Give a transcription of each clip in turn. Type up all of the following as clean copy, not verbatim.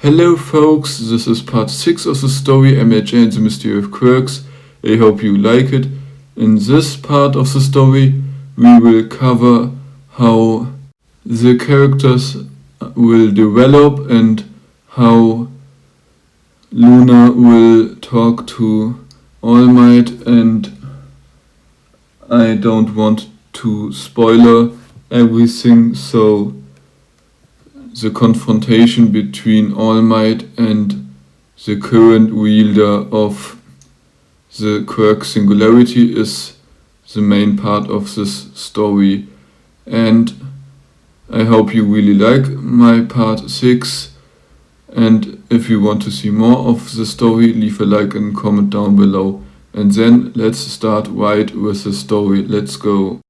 Hello folks, this is part 6 of the story MHA and the Mystery of Quirks. I hope you like it. In this part of the story we will cover how the characters will develop and how Luna will talk to All Might, and I don't want to spoiler everything, so the confrontation between All Might and the current wielder of the quirk Singularity is the main part of this story, and I hope you really like my part 6, and if you want to see more of the story, leave a like and comment down below, and then let's start right with the story. Let's go.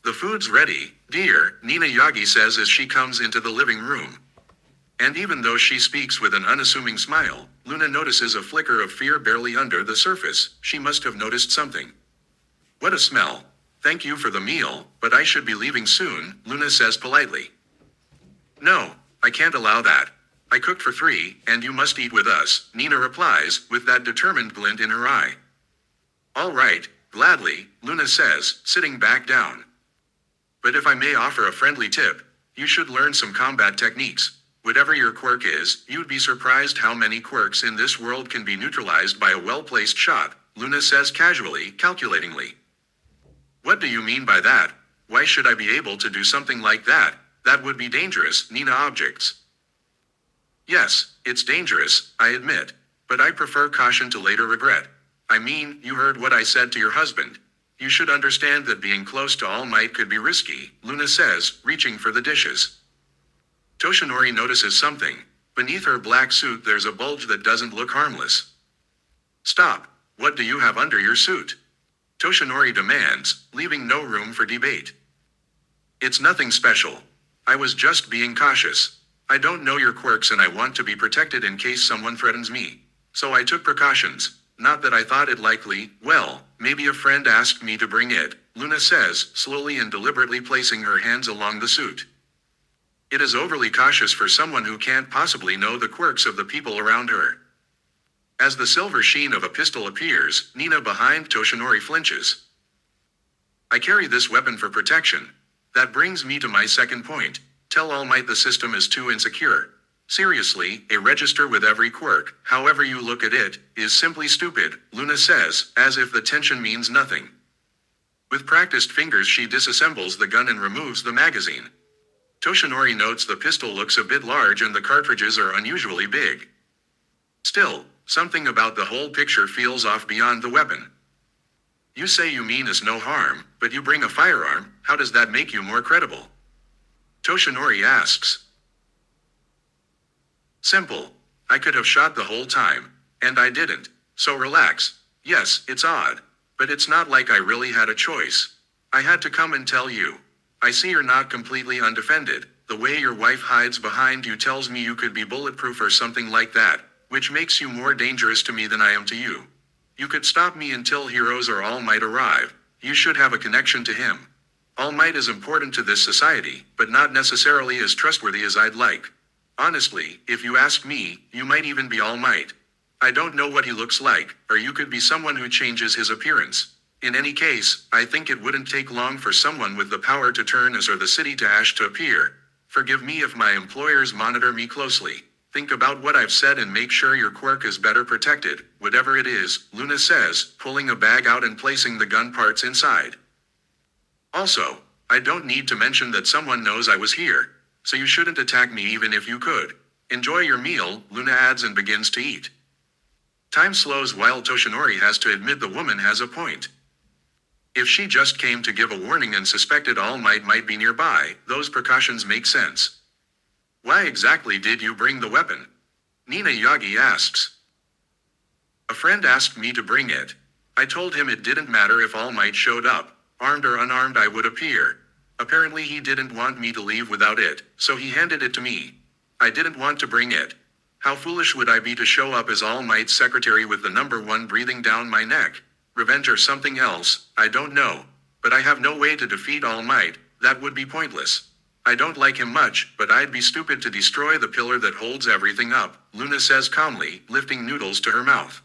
The food's ready, dear, Nina Yagi says as she comes into the living room. And even though she speaks with an unassuming smile, Luna notices a flicker of fear barely under the surface. She must have noticed something. What a smell. Thank you for the meal, but I should be leaving soon, Luna says politely. No, I can't allow that. I cooked for 3, and you must eat with us, Nina replies, with that determined glint in her eye. All right, gladly, Luna says, sitting back down. But if I may offer a friendly tip, you should learn some combat techniques. Whatever your quirk is, you'd be surprised how many quirks in this world can be neutralized by a well-placed shot, Luna says casually, calculatingly. What do you mean by that? Why should I be able to do something like that? That would be dangerous, Nina objects. Yes, it's dangerous, I admit. But I prefer caution to later regret. I mean, you heard what I said to your husband. You should understand that being close to All Might could be risky, Luna says, reaching for the dishes. Toshinori notices something. Beneath her black suit there's a bulge that doesn't look harmless. Stop, what do you have under your suit? Toshinori demands, leaving no room for debate. It's nothing special. I was just being cautious. I don't know your quirks and I want to be protected in case someone threatens me. So I took precautions. Not that I thought it likely, well, maybe a friend asked me to bring it, Luna says, slowly and deliberately placing her hands along the suit. It is overly cautious for someone who can't possibly know the quirks of the people around her. As the silver sheen of a pistol appears, Nina behind Toshinori flinches. I carry this weapon for protection. That brings me to my second point. Tell All Might the system is too insecure. Seriously, a register with every quirk, however you look at it, is simply stupid, Luna says, as if the tension means nothing. With practiced fingers she disassembles the gun and removes the magazine. Toshinori notes the pistol looks a bit large and the cartridges are unusually big. Still, something about the whole picture feels off beyond the weapon. You say you mean us no harm, but you bring a firearm, how does that make you more credible? Toshinori asks. Simple. I could have shot the whole time. And I didn't. So relax. Yes, it's odd. But it's not like I really had a choice. I had to come and tell you. I see you're not completely undefended. The way your wife hides behind you tells me you could be bulletproof or something like that, which makes you more dangerous to me than I am to you. You could stop me until Heroes or All Might arrive. You should have a connection to him. All Might is important to this society, but not necessarily as trustworthy as I'd like. Honestly, if you ask me, you might even be All Might. I don't know what he looks like, or you could be someone who changes his appearance. In any case, I think it wouldn't take long for someone with the power to turn us or the city to ash to appear. Forgive me if my employers monitor me closely. Think about what I've said and make sure your quirk is better protected, whatever it is, Luna says, pulling a bag out and placing the gun parts inside. Also, I don't need to mention that someone knows I was here. So you shouldn't attack me even if you could. Enjoy your meal, Luna adds and begins to eat. Time slows while Toshinori has to admit the woman has a point. If she just came to give a warning and suspected All Might be nearby, those precautions make sense. Why exactly did you bring the weapon? Nina Yagi asks. A friend asked me to bring it. I told him it didn't matter if All Might showed up. Armed or unarmed I would appear. Apparently he didn't want me to leave without it, so he handed it to me. I didn't want to bring it. How foolish would I be to show up as All Might's secretary with the number 1 breathing down my neck? Revenge or something else, I don't know. But I have no way to defeat All Might, that would be pointless. I don't like him much, but I'd be stupid to destroy the pillar that holds everything up, Luna says calmly, lifting noodles to her mouth.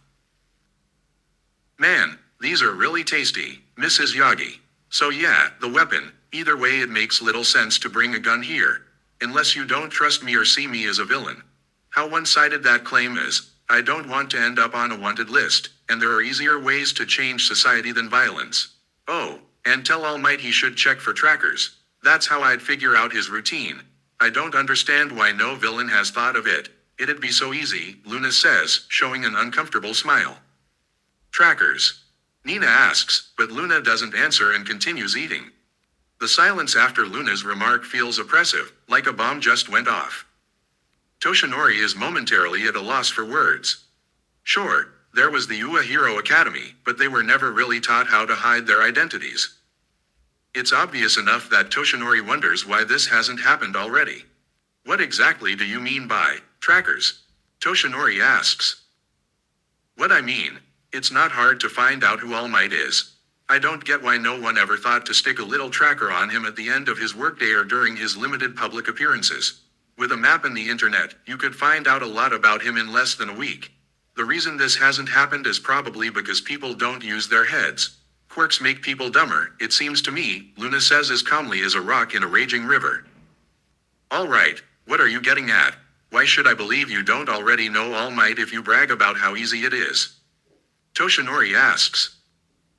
Man, these are really tasty, Mrs. Yagi. So yeah, the weapon. Either way it makes little sense to bring a gun here. Unless you don't trust me or see me as a villain. How one-sided that claim is. I don't want to end up on a wanted list, and there are easier ways to change society than violence. Oh, and tell All Might he should check for trackers. That's how I'd figure out his routine. I don't understand why no villain has thought of it. It'd be so easy, Luna says, showing an uncomfortable smile. Trackers. Nina asks, but Luna doesn't answer and continues eating. The silence after Luna's remark feels oppressive, like a bomb just went off. Toshinori is momentarily at a loss for words. Sure, there was the UA Hero Academy, but they were never really taught how to hide their identities. It's obvious enough that Toshinori wonders why this hasn't happened already. What exactly do you mean by trackers? Toshinori asks. What I mean, it's not hard to find out who All Might is. I don't get why no one ever thought to stick a little tracker on him at the end of his workday or during his limited public appearances. With a map and the internet, you could find out a lot about him in less than a week. The reason this hasn't happened is probably because people don't use their heads. Quirks make people dumber, it seems to me, Luna says as calmly as a rock in a raging river. Alright, what are you getting at? Why should I believe you don't already know All Might if you brag about how easy it is? Toshinori asks.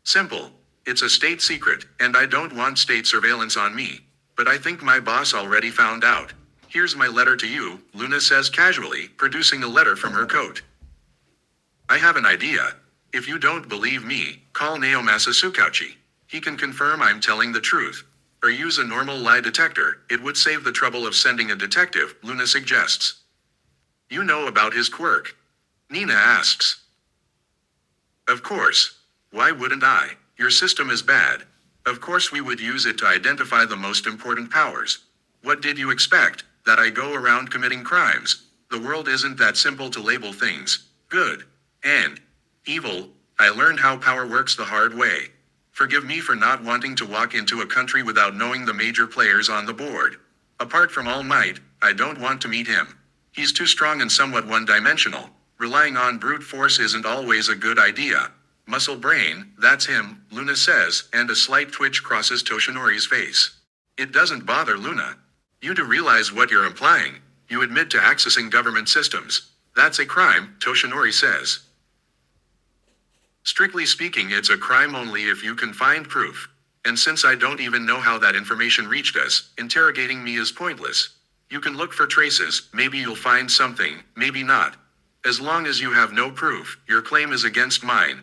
Simple. It's a state secret, and I don't want state surveillance on me. But I think my boss already found out. Here's my letter to you, Luna says casually, producing a letter from her coat. I have an idea. If you don't believe me, call Naomasa Tsukauchi. He can confirm I'm telling the truth. Or use a normal lie detector, it would save the trouble of sending a detective, Luna suggests. You know about his quirk? Nina asks. Of course. Why wouldn't I? Your system is bad. Of course we would use it to identify the most important powers. What did you expect? That I go around committing crimes? The world isn't that simple to label things. Good. And evil. I learned how power works the hard way. Forgive me for not wanting to walk into a country without knowing the major players on the board. Apart from All Might, I don't want to meet him. He's too strong and somewhat one-dimensional. Relying on brute force isn't always a good idea. Muscle brain, that's him, Luna says, and a slight twitch crosses Toshinori's face. It doesn't bother Luna. You do realize what you're implying. You admit to accessing government systems. That's a crime, Toshinori says. Strictly speaking, it's a crime only if you can find proof. And since I don't even know how that information reached us, interrogating me is pointless. You can look for traces, maybe you'll find something, maybe not. As long as you have no proof, your claim is against mine.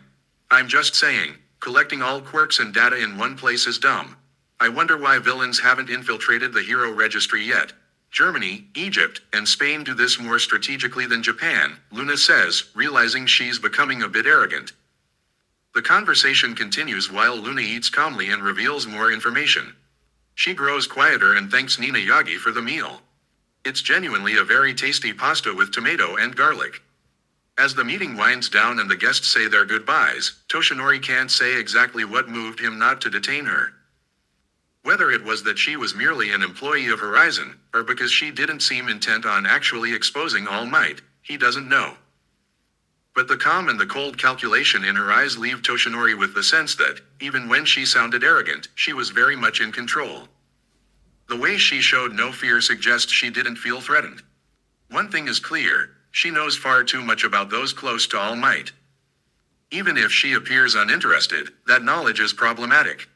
I'm just saying, collecting all quirks and data in one place is dumb. I wonder why villains haven't infiltrated the hero registry yet. Germany, Egypt, and Spain do this more strategically than Japan, Luna says, realizing she's becoming a bit arrogant. The conversation continues while Luna eats calmly and reveals more information. She grows quieter and thanks Nina Yagi for the meal. It's genuinely a very tasty pasta with tomato and garlic. As the meeting winds down and the guests say their goodbyes, Toshinori can't say exactly what moved him not to detain her. Whether it was that she was merely an employee of Horizon, or because she didn't seem intent on actually exposing All Might, he doesn't know. But the calm and the cold calculation in her eyes leave Toshinori with the sense that, even when she sounded arrogant, she was very much in control. The way she showed no fear suggests she didn't feel threatened. One thing is clear, she knows far too much about those close to All Might. Even if she appears uninterested, that knowledge is problematic.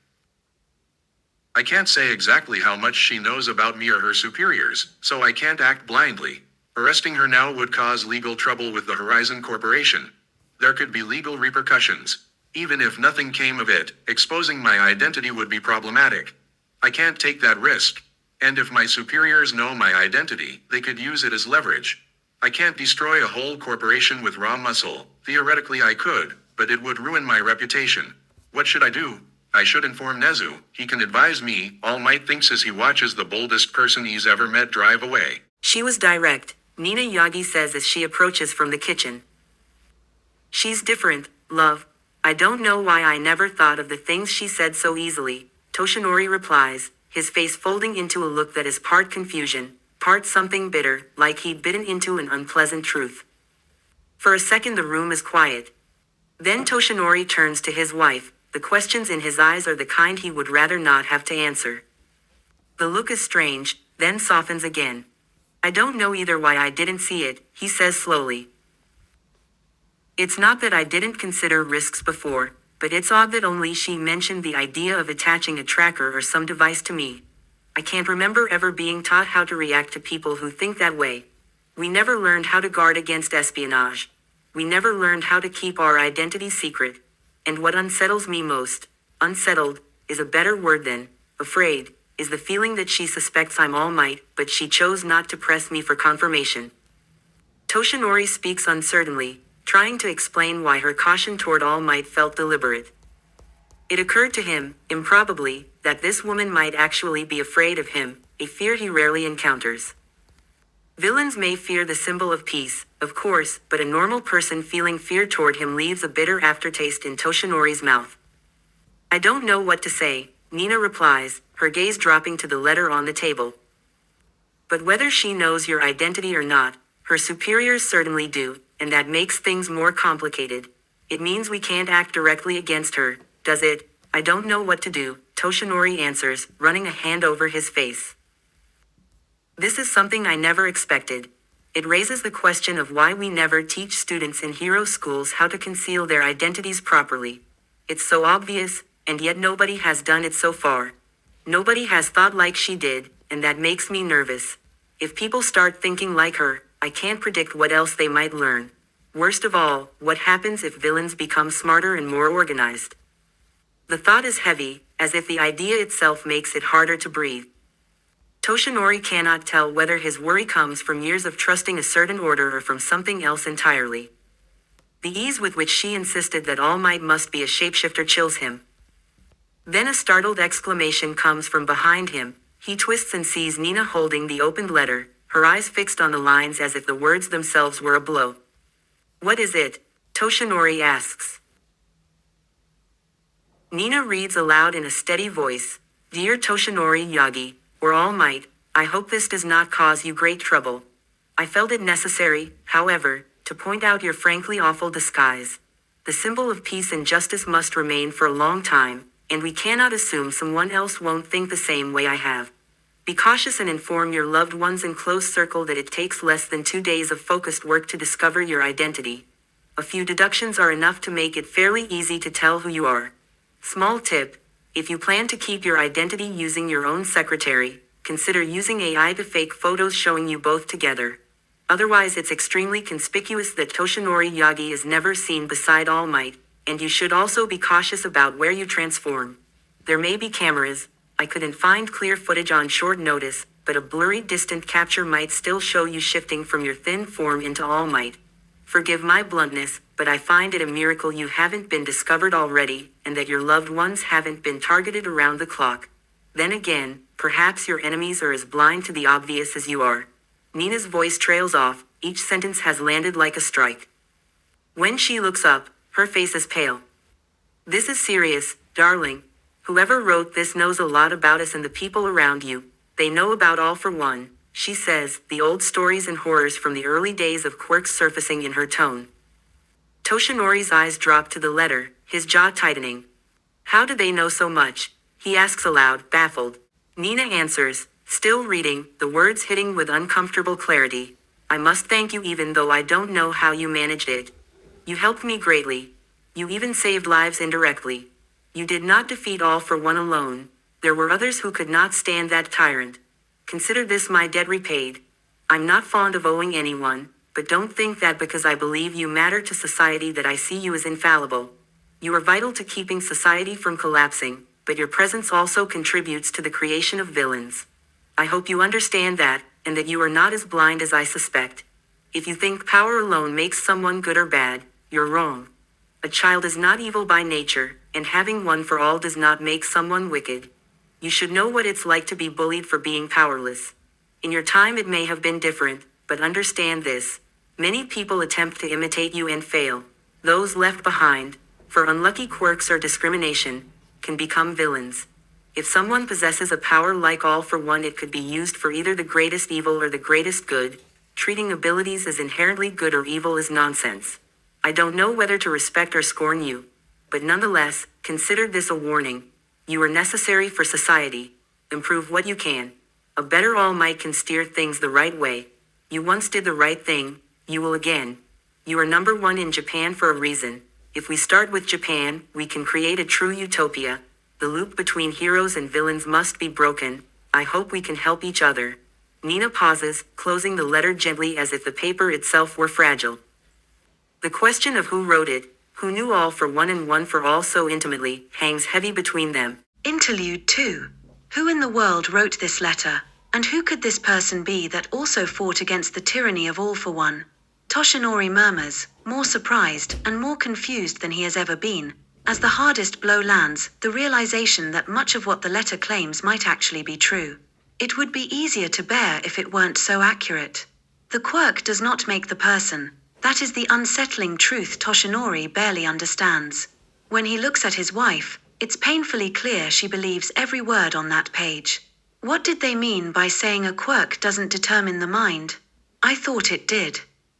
I can't say exactly how much she knows about me or her superiors, so I can't act blindly. Arresting her now would cause legal trouble with the Horizon Corporation. There could be legal repercussions. Even if nothing came of it, exposing my identity would be problematic. I can't take that risk. And if my superiors know my identity, they could use it as leverage. I can't destroy a whole corporation with raw muscle. Theoretically I could, but it would ruin my reputation. What should I do? I should inform Nezu. He can advise me, All Might thinks as he watches the boldest person he's ever met drive away. She was direct, Nina Yagi says as she approaches from the kitchen. She's different, love. I don't know why I never thought of the things she said so easily, Toshinori replies, his face folding into a look that is part confusion, part something bitter, like he'd bitten into an unpleasant truth. For a second the room is quiet. Then Toshinori turns to his wife. The questions in his eyes are the kind he would rather not have to answer. The look is strange, then softens again. I don't know either why I didn't see it, he says slowly. It's not that I didn't consider risks before, but it's odd that only she mentioned the idea of attaching a tracker or some device to me. I can't remember ever being taught how to react to people who think that way. We never learned how to guard against espionage. We never learned how to keep our identity secret. And what unsettles me most, unsettled, is a better word than afraid, is the feeling that she suspects I'm All Might, but she chose not to press me for confirmation. Toshinori speaks uncertainly, trying to explain why her caution toward All Might felt deliberate. It occurred to him, improbably, that this woman might actually be afraid of him, a fear he rarely encounters. Villains may fear the symbol of peace, of course, but a normal person feeling fear toward him leaves a bitter aftertaste in Toshinori's mouth. I don't know what to say, Nina replies, her gaze dropping to the letter on the table. But whether she knows your identity or not, her superiors certainly do, and that makes things more complicated. It means we can't act directly against her, does it? I don't know what to do, Toshinori answers, running a hand over his face. This is something I never expected. It raises the question of why we never teach students in hero schools how to conceal their identities properly. It's so obvious, and yet nobody has done it so far. Nobody has thought like she did, and that makes me nervous. If people start thinking like her, I can't predict what else they might learn. Worst of all, what happens if villains become smarter and more organized? The thought is heavy, as if the idea itself makes it harder to breathe. Toshinori cannot tell whether his worry comes from years of trusting a certain order or from something else entirely. The ease with which she insisted that All Might must be a shapeshifter chills him. Then a startled exclamation comes from behind him. He twists and sees Nina holding the opened letter, her eyes fixed on the lines as if the words themselves were a blow. What is it? Toshinori asks. Nina reads aloud in a steady voice, Dear Toshinori Yagi, or All Might, I hope this does not cause you great trouble. I felt it necessary, however, to point out your frankly awful disguise. The symbol of peace and justice must remain for a long time, and we cannot assume someone else won't think the same way I have. Be cautious and inform your loved ones in close circle that it takes less than 2 days of focused work to discover your identity. A few deductions are enough to make it fairly easy to tell who you are. Small tip, if you plan to keep your identity using your own secretary, consider using AI to fake photos showing you both together. Otherwise it's extremely conspicuous that Toshinori Yagi is never seen beside All Might, and you should also be cautious about where you transform. There may be cameras, I couldn't find clear footage on short notice, but a blurry distant capture might still show you shifting from your thin form into All Might. Forgive my bluntness, but I find it a miracle you haven't been discovered already, and that your loved ones haven't been targeted around the clock. Then again, perhaps your enemies are as blind to the obvious as you are. Nina's voice trails off, each sentence has landed like a strike. When she looks up, her face is pale. This is serious, darling. Whoever wrote this knows a lot about us and the people around you. They know about All for One, she says, the old stories and horrors from the early days of Quirks surfacing in her tone. Toshinori's eyes drop to the letter, his jaw tightening. How do they know so much? He asks aloud, baffled. Nina answers, still reading, the words hitting with uncomfortable clarity. I must thank you even though I don't know how you managed it. You helped me greatly. You even saved lives indirectly. You did not defeat All for One alone. There were others who could not stand that tyrant. Consider this my debt repaid. I'm not fond of owing anyone, but don't think that because I believe you matter to society that I see you as infallible. You are vital to keeping society from collapsing, but your presence also contributes to the creation of villains. I hope you understand that, and that you are not as blind as I suspect. If you think power alone makes someone good or bad, you're wrong. A child is not evil by nature, and having one for all does not make someone wicked. You should know what it's like to be bullied for being powerless. In your time it may have been different, but understand this. Many people attempt to imitate you and fail. Those left behind, for unlucky quirks or discrimination, can become villains. If someone possesses a power like All for One, it could be used for either the greatest evil or the greatest good. Treating abilities as inherently good or evil is nonsense. I don't know whether to respect or scorn you. But nonetheless, consider this a warning. You are necessary for society. Improve what you can. A better All Might can steer things the right way. You once did the right thing, you will again. You are number one in Japan for a reason. If we start with Japan, we can create a true utopia. The loop between heroes and villains must be broken. I hope we can help each other. Nina pauses, closing the letter gently as if the paper itself were fragile. The question of who wrote it, who knew All for One and One for All so intimately, hangs heavy between them. Interlude 2. Who in the world wrote this letter? And who could this person be that also fought against the tyranny of All for One? Toshinori murmurs, more surprised and more confused than he has ever been, as the hardest blow lands, the realization that much of what the letter claims might actually be true. It would be easier to bear if it weren't so accurate. The quirk does not make the person. That is the unsettling truth Toshinori barely understands. When he looks at his wife, it's painfully clear she believes every word on that page. What did they mean by saying a quirk doesn't determine the mind? I thought it did.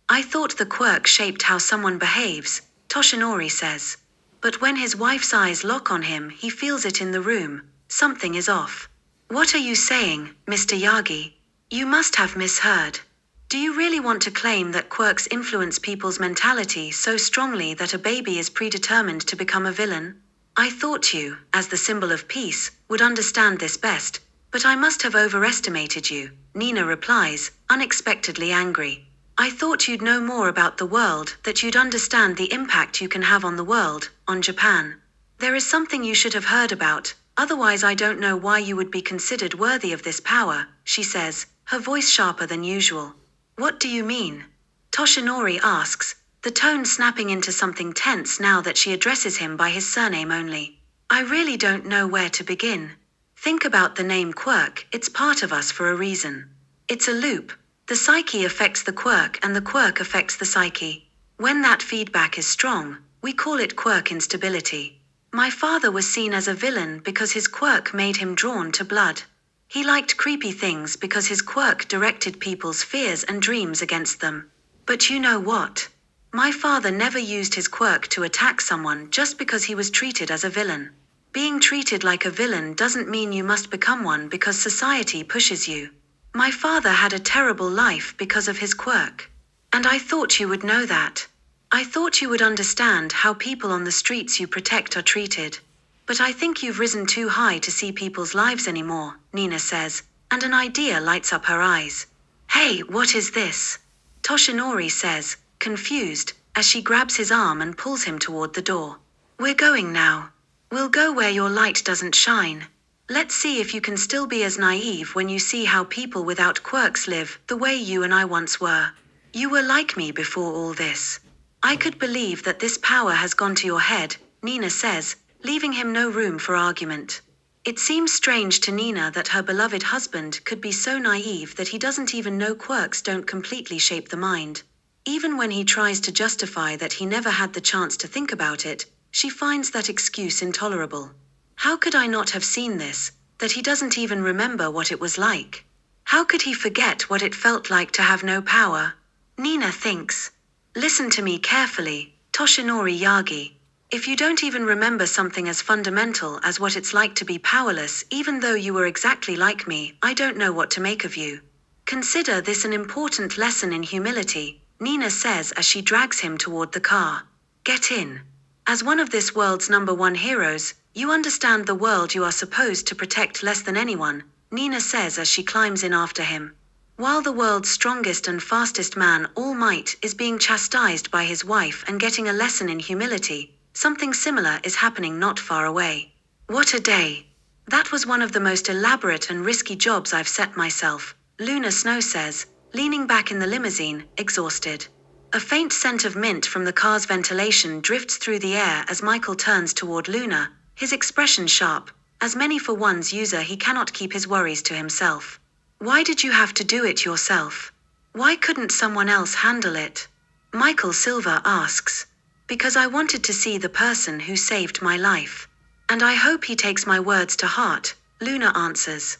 I thought the quirk shaped how someone behaves, Toshinori says. But when his wife's eyes lock on him, he feels it in the room. Something is off. What are you saying, Mr. Yagi? You must have misheard. Do you really want to claim that quirks influence people's mentality so strongly that a baby is predetermined to become a villain? I thought you, as the symbol of peace, would understand this best, but I must have overestimated you, Nina replies, unexpectedly angry. I thought you'd know more about the world, that you'd understand the impact you can have on the world, on Japan. There is something you should have heard about, otherwise I don't know why you would be considered worthy of this power, she says, her voice sharper than usual. What do you mean? Toshinori asks, the tone snapping into something tense now that she addresses him by his surname only. I really don't know where to begin. Think about the name quirk, it's part of us for a reason. It's a loop. The psyche affects the quirk and the quirk affects the psyche. When that feedback is strong, we call it quirk instability. My father was seen as a villain because his quirk made him drawn to blood. He liked creepy things because his quirk directed people's fears and dreams against them. But you know what? My father never used his quirk to attack someone just because he was treated as a villain. Being treated like a villain doesn't mean you must become one because society pushes you. My father had a terrible life because of his quirk. And I thought you would know that. I thought you would understand how people on the streets you protect are treated. But I think you've risen too high to see people's lives anymore, Nina says, and an idea lights up her eyes. Hey, what is this? Toshinori says, confused, as she grabs his arm and pulls him toward the door. We're going now. We'll go where your light doesn't shine. Let's see if you can still be as naive when you see how people without quirks live, the way you and I once were. You were like me before all this. I could believe that this power has gone to your head, Nina says, leaving him no room for argument. It seems strange to Nina that her beloved husband could be so naive that he doesn't even know quirks don't completely shape the mind. Even when he tries to justify that he never had the chance to think about it, she finds that excuse intolerable. How could I not have seen this, that he doesn't even remember what it was like? How could he forget what it felt like to have no power? Nina thinks. Listen to me carefully, Toshinori Yagi. If you don't even remember something as fundamental as what it's like to be powerless even though you were exactly like me, I don't know what to make of you. Consider this an important lesson in humility, Nina says as she drags him toward the car. Get in. As one of this world's #1 heroes, you understand the world you are supposed to protect less than anyone, Nina says as she climbs in after him. While the world's strongest and fastest man, All Might, is being chastised by his wife and getting a lesson in humility, something similar is happening not far away. What a day. That was one of the most elaborate and risky jobs I've set myself, Luna Snow says, leaning back in the limousine, exhausted. A faint scent of mint from the car's ventilation drifts through the air as Michael turns toward Luna, his expression sharp. As many for one's user, he cannot keep his worries to himself. Why did you have to do it yourself? Why couldn't someone else handle it? Michael Silver asks. Because I wanted to see the person who saved my life. And I hope he takes my words to heart, Luna answers.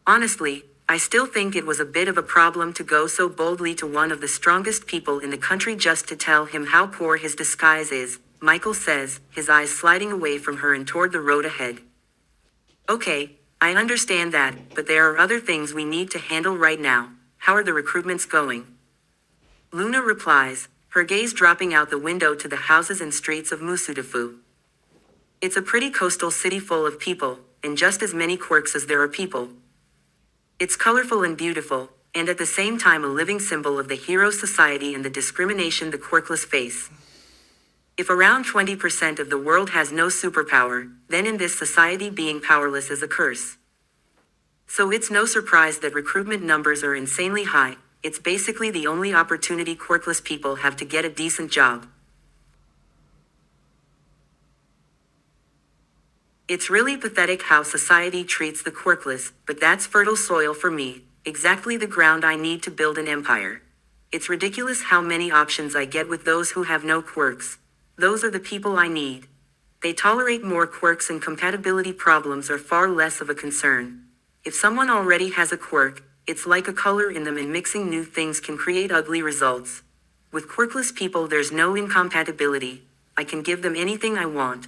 Honestly, I still think it was a bit of a problem to go so boldly to one of the strongest people in the country just to tell him how poor his disguise is, Michael says, his eyes sliding away from her and toward the road ahead. Okay, I understand that, but there are other things we need to handle right now. How are the recruitments going? Luna replies, her gaze dropping out the window to the houses and streets of Musudafu. It's a pretty coastal city full of people, and just as many quirks as there are people. It's colorful and beautiful, and at the same time a living symbol of the hero society and the discrimination the quirkless face. If around 20% of the world has no superpower, then in this society being powerless is a curse. So it's no surprise that recruitment numbers are insanely high. It's basically the only opportunity quirkless people have to get a decent job. It's really pathetic how society treats the quirkless, but that's fertile soil for me, exactly the ground I need to build an empire. It's ridiculous how many options I get with those who have no quirks. Those are the people I need. They tolerate more quirks and compatibility problems are far less of a concern. If someone already has a quirk, it's like a color in them and mixing new things can create ugly results. With quirkless people there's no incompatibility. I can give them anything I want.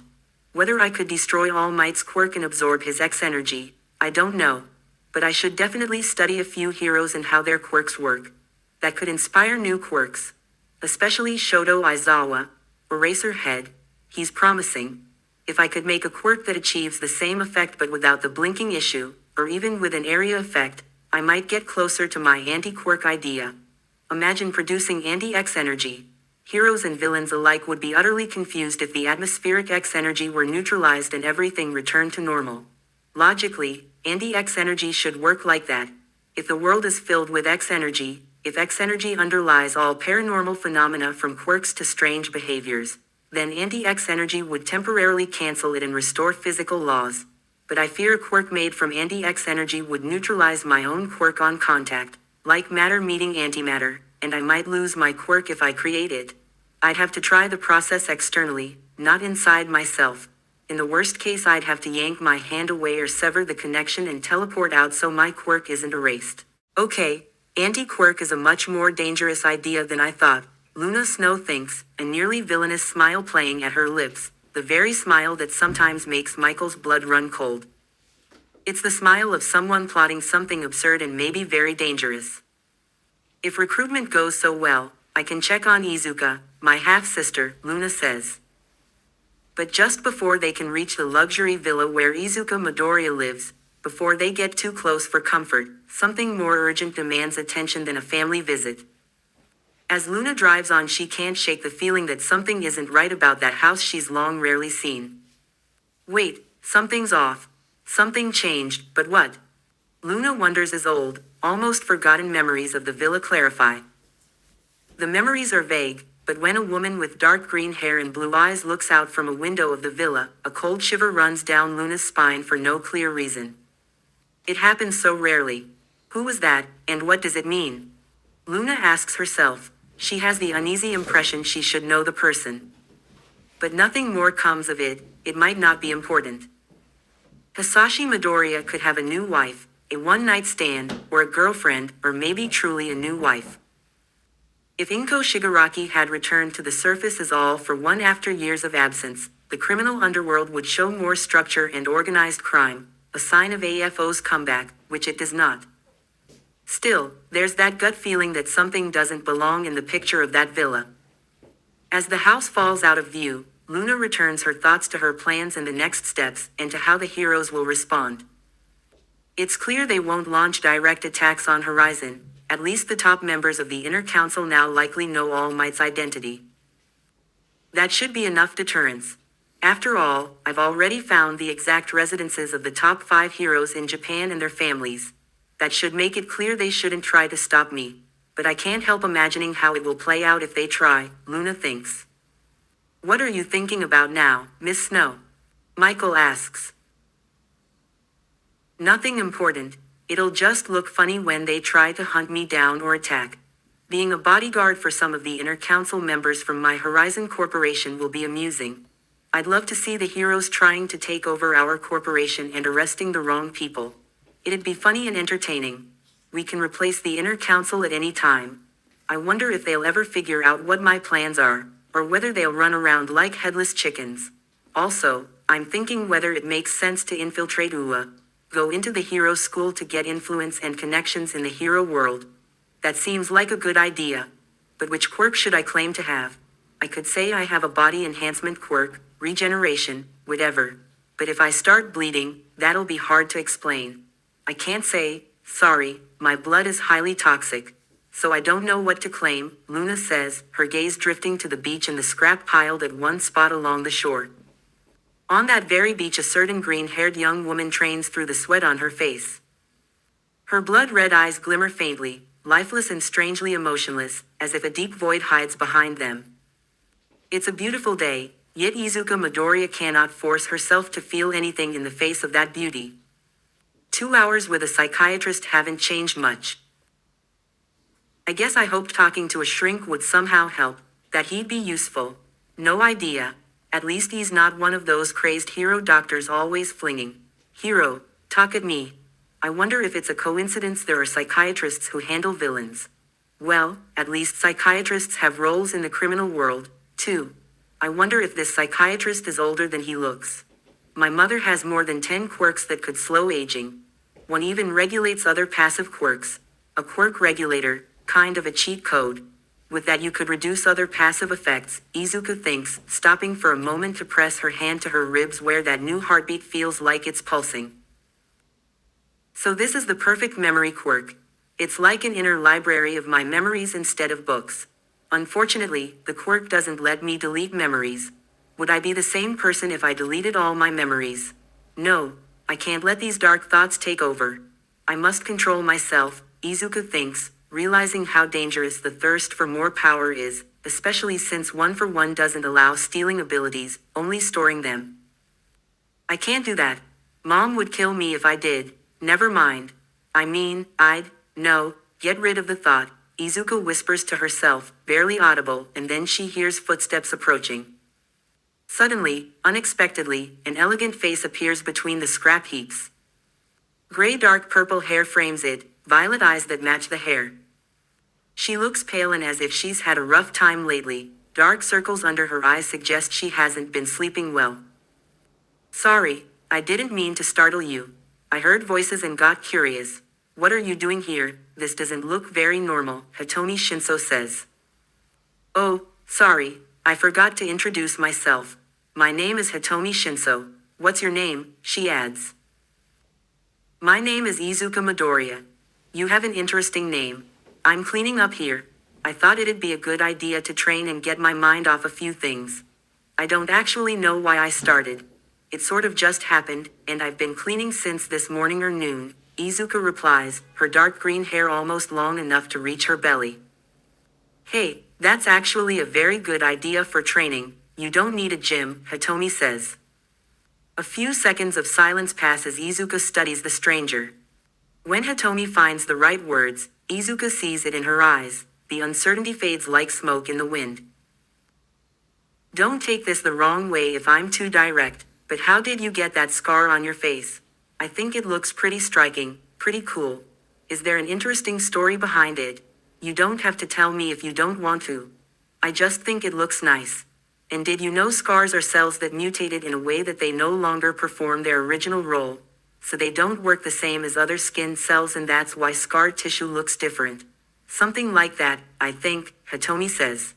Whether I could destroy All Might's quirk and absorb his X energy, I don't know. But I should definitely study a few heroes and how their quirks work. That could inspire new quirks. Especially Shoto Aizawa, Eraserhead. He's promising. If I could make a quirk that achieves the same effect but without the blinking issue, or even with an area effect, I might get closer to my anti-quirk idea. Imagine producing anti-X energy. Heroes and villains alike would be utterly confused if the atmospheric X energy were neutralized and everything returned to normal. Logically, anti-X energy should work like that. If the world is filled with X energy, if X energy underlies all paranormal phenomena from quirks to strange behaviors, then anti-X energy would temporarily cancel it and restore physical laws. But I fear a quirk made from anti-X energy would neutralize my own quirk on contact, like matter meeting antimatter, and I might lose my quirk if I create it. I'd have to try the process externally, not inside myself. In the worst case I'd have to yank my hand away or sever the connection and teleport out so my quirk isn't erased. Okay, anti-quirk is a much more dangerous idea than I thought, Luna Snow thinks, a nearly villainous smile playing at her lips, the very smile that sometimes makes Michael's blood run cold. It's the smile of someone plotting something absurd and maybe very dangerous. If recruitment goes so well, I can check on Izuka, my half-sister, Luna says. But just before they can reach the luxury villa where Izuka Midoriya lives, before they get too close for comfort, something more urgent demands attention than a family visit. As Luna drives on she can't shake the feeling that something isn't right about that house she's long rarely seen. Wait, something's off. Something changed, but what? Luna wonders as old, almost forgotten memories of the villa clarify. The memories are vague, but when a woman with dark green hair and blue eyes looks out from a window of the villa, a cold shiver runs down Luna's spine for no clear reason. It happens so rarely. Who was that, and what does it mean? Luna asks herself. She has the uneasy impression she should know the person. But nothing more comes of it, it might not be important. Hisashi Midoriya could have a new wife, a one-night stand, or a girlfriend, or maybe truly a new wife. If Inko Shigaraki had returned to the surface as all for one after years of absence, the criminal underworld would show more structure and organized crime, a sign of AFO's comeback, which it does not. Still, there's that gut feeling that something doesn't belong in the picture of that villa. As the house falls out of view, Luna returns her thoughts to her plans and the next steps, and to how the heroes will respond. It's clear they won't launch direct attacks on Horizon. At least the top members of the Inner Council now likely know All Might's identity. That should be enough deterrence. After all, I've already found the exact residences of the top 5 heroes in Japan and their families. That should make it clear they shouldn't try to stop me. But I can't help imagining how it will play out if they try, Luna thinks. What are you thinking about now, Miss Snow? Michael asks. Nothing important. It'll just look funny when they try to hunt me down or attack. Being a bodyguard for some of the Inner Council members from my Horizon Corporation will be amusing. I'd love to see the heroes trying to take over our corporation and arresting the wrong people. It'd be funny and entertaining. We can replace the inner council at any time. I wonder if they'll ever figure out what my plans are, or whether they'll run around like headless chickens. Also, I'm thinking whether it makes sense to infiltrate UA, go into the hero school to get influence and connections in the hero world. That seems like a good idea. But which quirk should I claim to have? I could say I have a body enhancement quirk, regeneration, whatever. But if I start bleeding, that'll be hard to explain. I can't say, sorry, my blood is highly toxic. So I don't know what to claim, Luna says, her gaze drifting to the beach and the scrap piled at one spot along the shore. On that very beach a certain green-haired young woman trains through the sweat on her face. Her blood-red eyes glimmer faintly, lifeless and strangely emotionless, as if a deep void hides behind them. It's a beautiful day, yet Izuka Midoriya cannot force herself to feel anything in the face of that beauty. 2 hours with a psychiatrist haven't changed much. I guess I hoped talking to a shrink would somehow help, that he'd be useful. No idea. At least he's not one of those crazed hero doctors always flinging, "Hero, talk at me." I wonder if it's a coincidence there are psychiatrists who handle villains. Well, at least psychiatrists have roles in the criminal world, too. I wonder if this psychiatrist is older than he looks. My mother has more than 10 quirks that could slow aging. One even regulates other passive quirks. A quirk regulator, kind of a cheat code. With that you could reduce other passive effects, Izuka thinks, stopping for a moment to press her hand to her ribs where that new heartbeat feels like it's pulsing. So this is the perfect memory quirk. It's like an inner library of my memories instead of books. Unfortunately, the quirk doesn't let me delete memories. Would I be the same person if I deleted all my memories? No, I can't let these dark thoughts take over. I must control myself, Izuka thinks, realizing how dangerous the thirst for more power is, especially since 1-for-1 doesn't allow stealing abilities, only storing them. I can't do that. Mom would kill me if I did. Never mind. No, get rid of the thought, Izuka whispers to herself, barely audible, and then she hears footsteps approaching. Suddenly, unexpectedly, an elegant face appears between the scrap heaps. Gray dark purple hair frames it, violet eyes that match the hair. She looks pale and as if she's had a rough time lately. Dark circles under her eyes suggest she hasn't been sleeping well. Sorry, I didn't mean to startle you. I heard voices and got curious. What are you doing here? This doesn't look very normal, Hitomi Shinso says. Oh, sorry, I forgot to introduce myself. My name is Hitomi Shinso. What's your name? She adds. My name is Izuka Midoriya. You have an interesting name. I'm cleaning up here. I thought it'd be a good idea to train and get my mind off a few things. I don't actually know why I started. It sort of just happened, and I've been cleaning since this morning or noon, Izuka replies, her dark green hair almost long enough to reach her belly. Hey, that's actually a very good idea for training. You don't need a gym, Hitomi says. A few seconds of silence pass as Izuka studies the stranger. When Hitomi finds the right words, Izuka sees it in her eyes. The uncertainty fades like smoke in the wind. Don't take this the wrong way if I'm too direct, but how did you get that scar on your face? I think it looks pretty striking, pretty cool. Is there an interesting story behind it? You don't have to tell me if you don't want to. I just think it looks nice. And did you know scars are cells that mutated in a way that they no longer perform their original role? So they don't work the same as other skin cells and that's why scar tissue looks different. Something like that, I think, Hitomi says.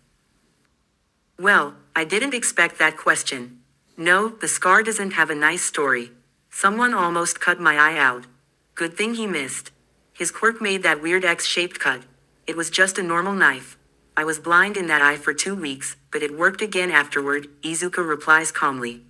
Well, I didn't expect that question. No, the scar doesn't have a nice story. Someone almost cut my eye out. Good thing he missed. His quirk made that weird X-shaped cut. It was just a normal knife. I was blind in that eye for 2 weeks, but it worked again afterward, Izuka replies calmly.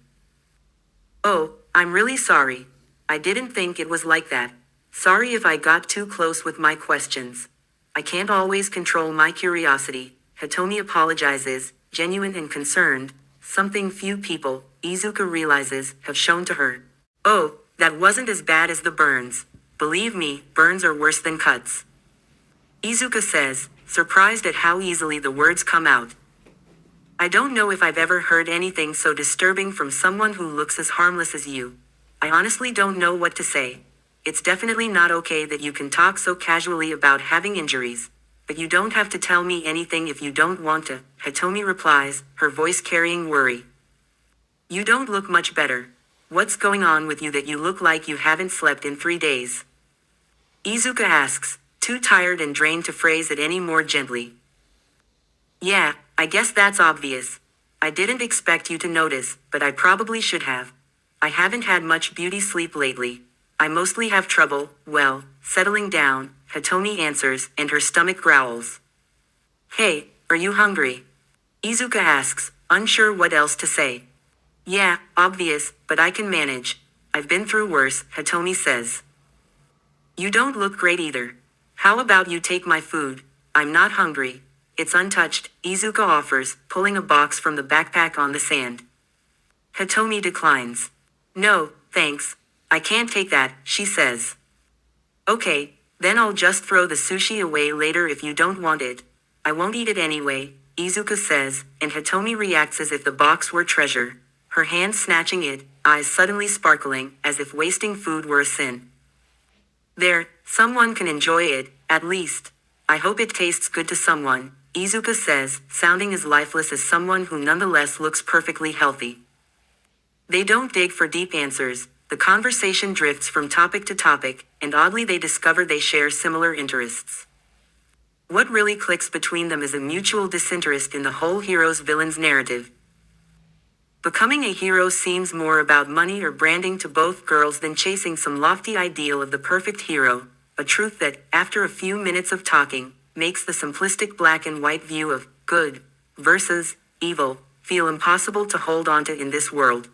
Oh, I'm really sorry. I didn't think it was like that. Sorry if I got too close with my questions. I can't always control my curiosity, Hitomi apologizes, genuine and concerned, something few people, Izuka realizes, have shown to her. Oh, that wasn't as bad as the burns. Believe me, burns are worse than cuts. Izuka says, surprised at how easily the words come out. I don't know if I've ever heard anything so disturbing from someone who looks as harmless as you. I honestly don't know what to say. It's definitely not okay that you can talk so casually about having injuries. But you don't have to tell me anything if you don't want to, Hitomi replies, her voice carrying worry. You don't look much better. What's going on with you that you look like you haven't slept in 3 days? Izuka asks, too tired and drained to phrase it any more gently. Yeah, I guess that's obvious. I didn't expect you to notice, but I probably should have. I haven't had much beauty sleep lately. I mostly have trouble, well, settling down, Hitomi answers, and her stomach growls. Hey, are you hungry? Izuka asks, unsure what else to say. Yeah, obvious, but I can manage. I've been through worse, Hitomi says. You don't look great either. How about you take my food? I'm not hungry. It's untouched, Izuka offers, pulling a box from the backpack on the sand. Hitomi declines. No, thanks. I can't take that, she says. Okay, then I'll just throw the sushi away later if you don't want it. I won't eat it anyway, Izuka says, and Hitomi reacts as if the box were treasure. Her hand snatching it, eyes suddenly sparkling, as if wasting food were a sin. There, someone can enjoy it, at least. I hope it tastes good to someone, Izuka says, sounding as lifeless as someone who nonetheless looks perfectly healthy. They don't dig for deep answers, the conversation drifts from topic to topic, and oddly they discover they share similar interests. What really clicks between them is a mutual disinterest in the whole hero's-villain's narrative. Becoming a hero seems more about money or branding to both girls than chasing some lofty ideal of the perfect hero, a truth that, after a few minutes of talking, makes the simplistic black and white view of good versus evil feel impossible to hold onto in this world.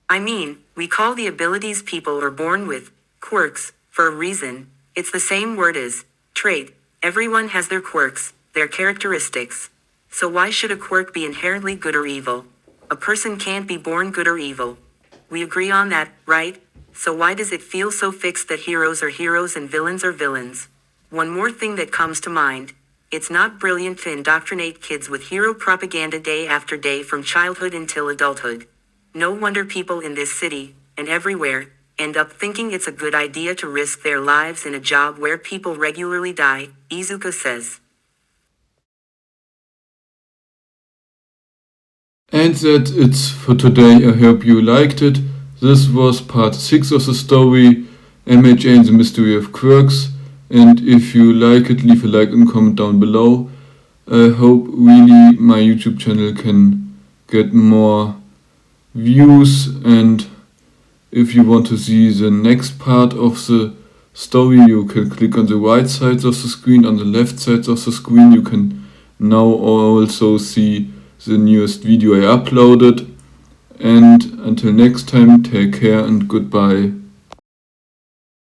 I mean, we call the abilities people are born with quirks for a reason. It's the same word as trait. Everyone has their quirks, their characteristics. So why should a quirk be inherently good or evil? A person can't be born good or evil. We agree on that, right? So why does it feel so fixed that heroes are heroes and villains are villains? One more thing that comes to mind. It's not brilliant to indoctrinate kids with hero propaganda day after day from childhood until adulthood. No wonder people in this city, and everywhere, end up thinking it's a good idea to risk their lives in a job where people regularly die, Izuka says. And that's it for today. I hope you liked it. This was part 6 of the story, MHA and the Mystery of Quirks. And if you like it, leave a like and comment down below. I hope really my YouTube channel can get more views, and if you want to see the next part of the story, you can click on the right side of the screen. On the left side of the screen you can now also see the newest video I uploaded. And until next time, take care and goodbye.